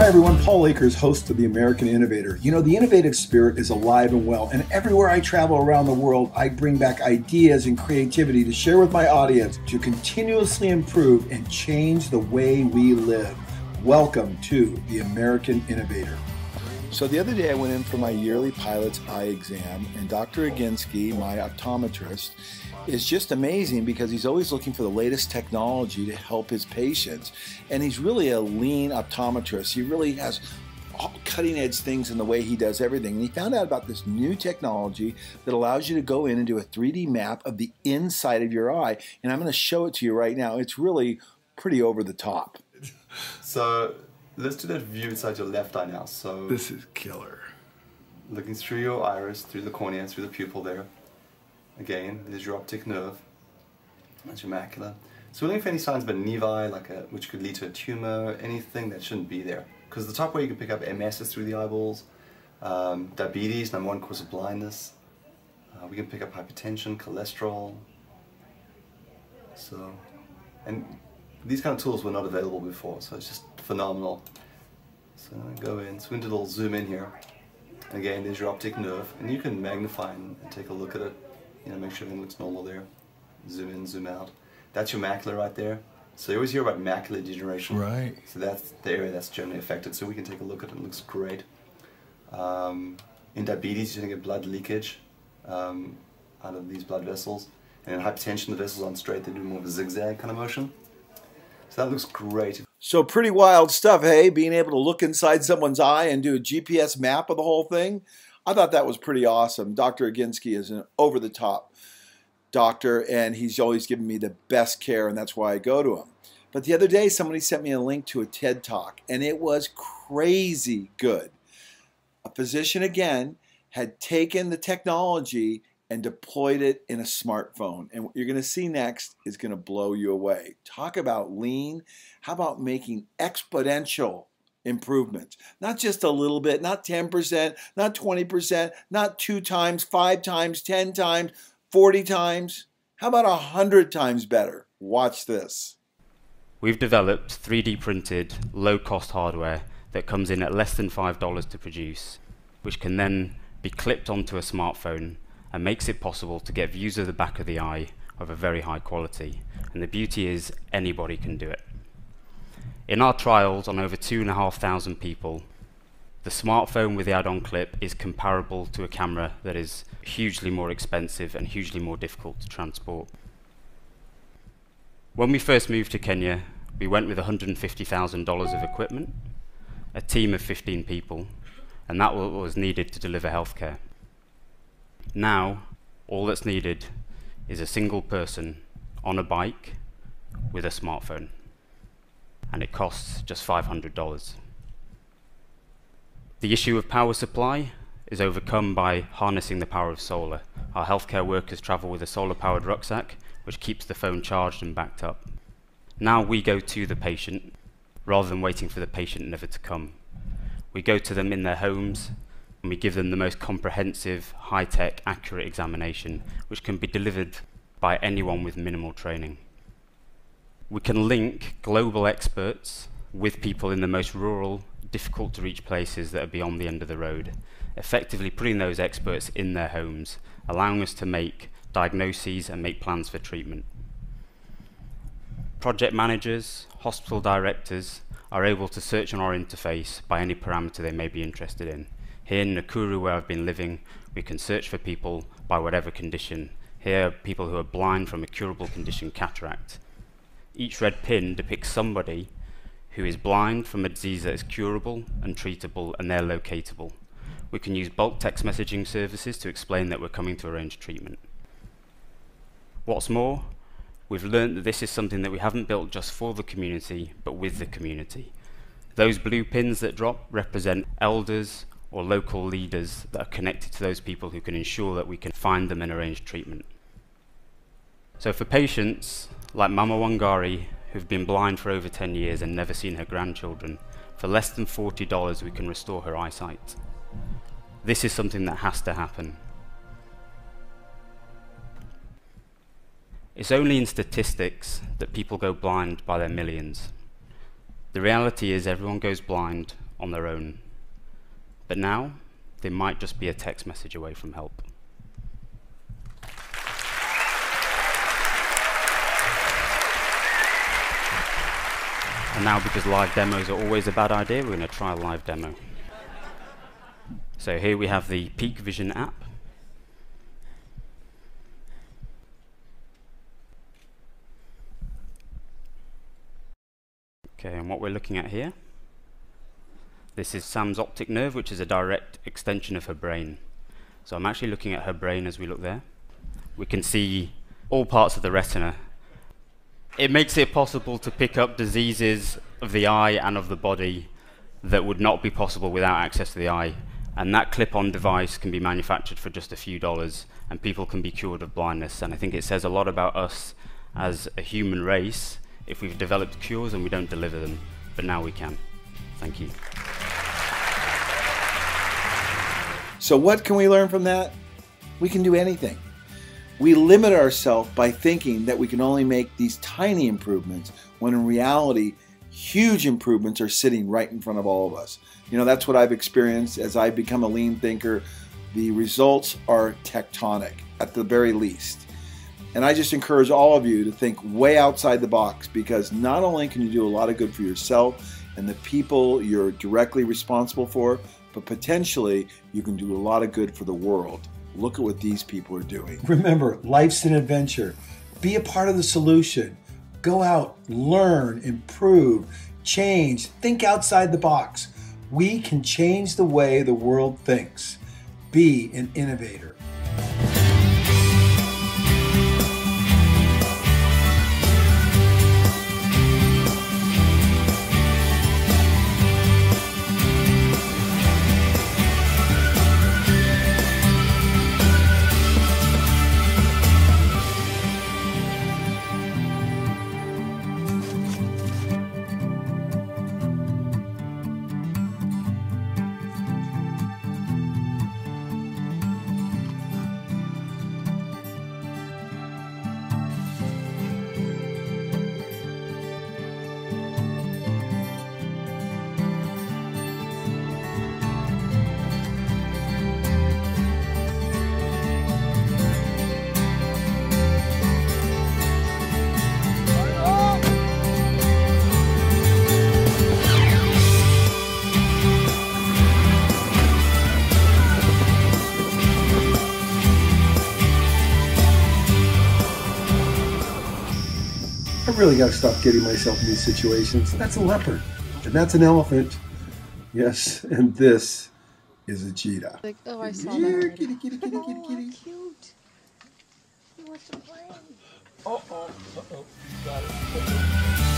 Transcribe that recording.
Hi everyone, Paul Akers, host of the American Innovator. You know, the innovative spirit is alive and well, and everywhere I travel around the world, I bring back ideas and creativity to share with my audience to continuously improve and change the way we live. Welcome to the American Innovator. So the other day I went in for my yearly pilot's eye exam, and Dr. Aginsky, my optometrist, is just amazing because he's always looking for the latest technology to help his patients. And he's really a lean optometrist. He really has all cutting edge things in the way he does everything. And he found out about this new technology that allows you to go in and do a 3D map of the inside of your eye. And I'm going to show it to you right now. It's really pretty over the top. So let's do that view inside your left eye now. So This is killer. looking through your iris, through the cornea, through the pupil there. Again, there's your optic nerve. That's your macula. So we're looking for any signs of a nevi, which could lead to a tumor, anything that shouldn't be there. Because the top way you can pick up MS is through the eyeballs. Diabetes, #1 cause of blindness. We can pick up hypertension, cholesterol. So, and these kind of tools were not available before, so it's just phenomenal. So I'm going to go in, so we're going to do a little zoom in here. Again, there's your optic nerve, and you can magnify and take a look at it. You know, make sure everything looks normal there. Zoom in, zoom out. That's your macula right there. So you always hear about macular degeneration. Right. So that's the area that's generally affected. So we can take a look at it. It looks great. In diabetes, you're going to get blood leakage out of these blood vessels. And in hypertension, the vessels aren't straight. They do more of a zigzag kind of motion. So that looks great. So pretty wild stuff, hey? Being able to look inside someone's eye and do a GPS map of the whole thing. I thought that was pretty awesome. Dr. Aginsky is an over-the-top doctor, and he's always given me the best care, and that's why I go to him. But the other day, somebody sent me a link to a TED Talk, and it was crazy good. A physician, again, had taken the technology and deployed it in a smartphone. And what you're going to see next is going to blow you away. Talk about lean. How about making exponential improvements? Not just a little bit, not 10%, not 20%, not 2 times, 5 times, 10 times, 40 times. How about 100 times better? Watch this. We've developed 3D printed, low-cost hardware that comes in at less than $5 to produce, which can then be clipped onto a smartphone and makes it possible to get views of the back of the eye of a very high quality. And the beauty is anybody can do it. In our trials on over 2,500 people, the smartphone with the add-on clip is comparable to a camera that is hugely more expensive and hugely more difficult to transport. When we first moved to Kenya, we went with $150,000 of equipment, a team of 15 people, and that was needed to deliver healthcare. Now, all that's needed is a single person on a bike with a smartphone, and it costs just $500. The issue of power supply is overcome by harnessing the power of solar. Our healthcare workers travel with a solar-powered rucksack, which keeps the phone charged and backed up. Now we go to the patient, rather than waiting for the patient never to come. We go to them in their homes, and we give them the most comprehensive, high-tech, accurate examination, which can be delivered by anyone with minimal training. We can link global experts with people in the most rural, difficult to reach places that are beyond the end of the road, effectively putting those experts in their homes, allowing us to make diagnoses and make plans for treatment. Project managers, hospital directors are able to search on our interface by any parameter they may be interested in. Here in Nakuru, where I've been living, we can search for people by whatever condition. Here, people who are blind from a curable condition, cataract. Each red pin depicts somebody who is blind from a disease that is curable and treatable, and they're locatable. We can use bulk text messaging services to explain that we're coming to arrange treatment. What's more, we've learned that this is something that we haven't built just for the community, but with the community. Those blue pins that drop represent elders or local leaders that are connected to those people who can ensure that we can find them and arrange treatment. So for patients like Mama Wangari, who've been blind for over 10 years and never seen her grandchildren, for less than $40 we can restore her eyesight. This is something that has to happen. It's only in statistics that people go blind by their millions. The reality is everyone goes blind on their own. But now, they might just be a text message away from help. And now, because live demos are always a bad idea, we're going to try a live demo. So here we have the Peak Vision app. Okay, and what we're looking at here, this is Sam's optic nerve, which is a direct extension of her brain. So I'm actually looking at her brain as we look there. We can see all parts of the retina. It makes it possible to pick up diseases of the eye and of the body that would not be possible without access to the eye. And that clip-on device can be manufactured for just a few dollars, and people can be cured of blindness. And I think it says a lot about us as a human race if we've developed cures and we don't deliver them. But now we can. Thank you. So what can we learn from that? We can do anything. We limit ourselves by thinking that we can only make these tiny improvements, when in reality, huge improvements are sitting right in front of all of us. You know, that's what I've experienced as I become a lean thinker. The results are tectonic, at the very least. And I just encourage all of you to think way outside the box, because not only can you do a lot of good for yourself and the people you're directly responsible for, but potentially you can do a lot of good for the world. Look at what these people are doing. Remember, life's an adventure. Be a part of the solution. Go out, learn, improve, change, think outside the box. We can change the way the world thinks. Be an innovator. I really got to stop getting myself in these situations. That's a leopard, and that's an elephant. Yes, and this is a cheetah. Like, oh, I saw Here, that. kitty, kitty, kitty, kitty, Oh, kitty. cute. He wants to play. Uh-oh, uh-oh. Got it.